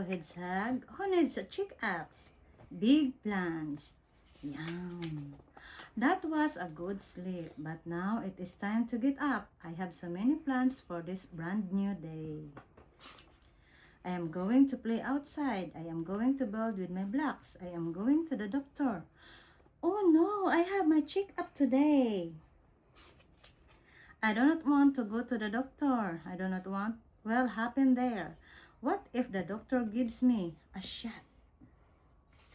Hedgehog, who needs a check-ups? Big plans. Yum. That was a good sleep, but now it is time to get up. I have so many plans for this brand new day. I am going to play outside. I am going to build with my blocks. I am going to the doctor. Oh no, I have my check-up today. I do not want to go to the doctor. I do not want what will happen there. What if the doctor gives me a shot?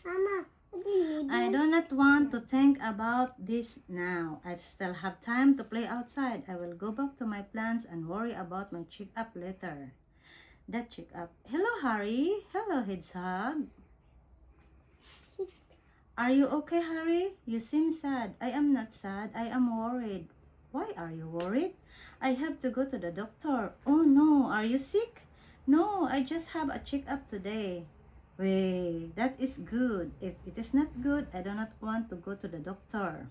Mama, I do not want to think about this now. I still have time to play outside. I will go back to my plans and worry about my check-up later. That check-up. Hello, Harry. Hello, Hedgehog. Are you okay, Harry? You seem sad. I am not sad. I am worried. Why are you worried? I have to go to the doctor. Oh no, are you sick? No, I just have a check-up today. Wait, that is good. If it is not good, I do not want to go to the doctor.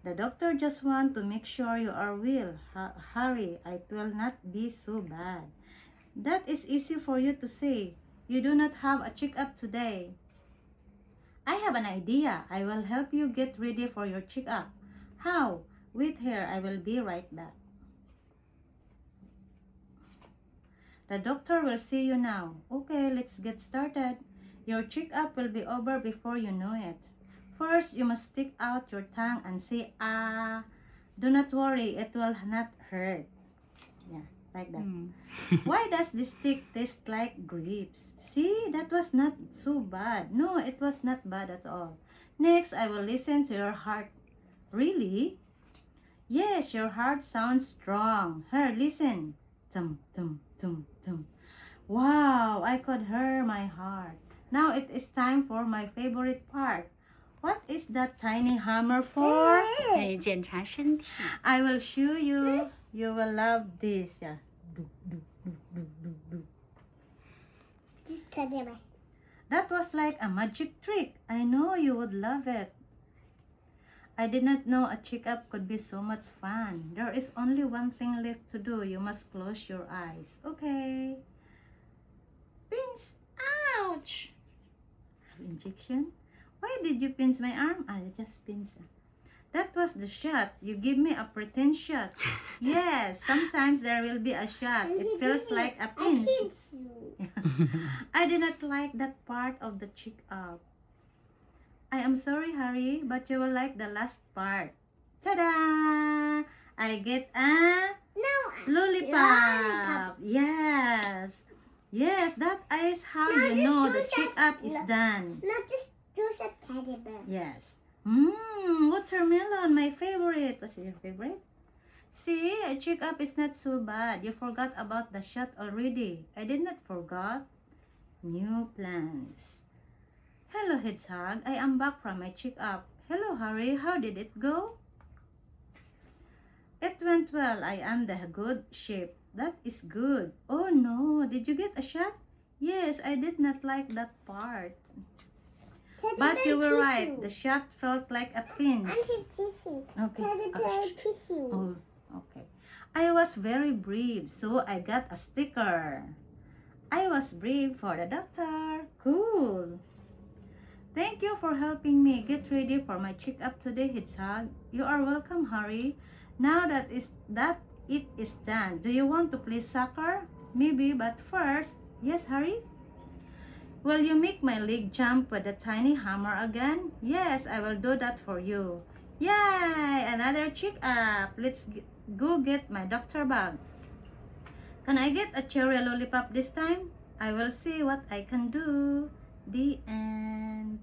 The doctor just want to make sure you are well. Harry, it will not be so bad. That is easy for you to say. You do not have a check-up today. I have an idea. I will help you get ready for your check-up. How? Wait here. I will be right back. The doctor will see you now. Okay, let's get started. Your check-up will be over before you know it. First, you must stick out your tongue and say, ah. Do not worry, it will not hurt. Yeah, like that. Why does this stick taste like grapes? See, that was not so bad. No, it was not bad at all. Next, I will listen to your heart. Really? Yes, your heart sounds strong. Here, listen. Tum, tum, tum, tum. Wow, I could hear my heart. Now it is time for my favorite part. What is that tiny hammer for? 可以检查身体。 I will show you. You will love this. Yeah. just teddy bear. That was like a magic trick. I know you would love it. I did not know a checkup could be so much fun. There is only one thing left to do. You must close your eyes. Okay. Pins. Ouch. Injection. Why did you pinch my arm? I just pinched. That was the shot. You give me a pretend shot. Yes, sometimes there will be a shot. It feels like a pinch. I pinch you. I did not like that part of the check-up. I am sorry, Harry, but you will like the last part. Ta-da! I get a No. lollipop. Yes. Yes, that is how Now you just know do the that. check-up is No. done. Not just a teddy bear. Yes. Watermelon, my favorite. What's your favorite? See, a check-up is not so bad. You forgot about the shot already. I did not forget. New plans. Hello, Hedgehog. I am back from my check-up. Hello, Harry. How did it go? It went well. I am the good shape. That is good. Oh no, did you get a shot? Yes, I did not like that part. Teddy But bear you were kiss right. you. The shot felt like a pinch. Auntie tissue. Okay. Teddy bear kiss you. Oh, okay. I was very brave, so I got a sticker. I was brave for the doctor. Cool. Thank you for helping me get ready for my check-up today, Hedgehog. You are welcome, Harry. Now that it is done, do you want to play soccer? Maybe, but first, yes, Harry? Will you make my leg jump with a tiny hammer again? Yes, I will do that for you. Yay! Another check-up. Let's go get my doctor bag. Can I get a cherry lollipop this time? I will see what I can do. The end.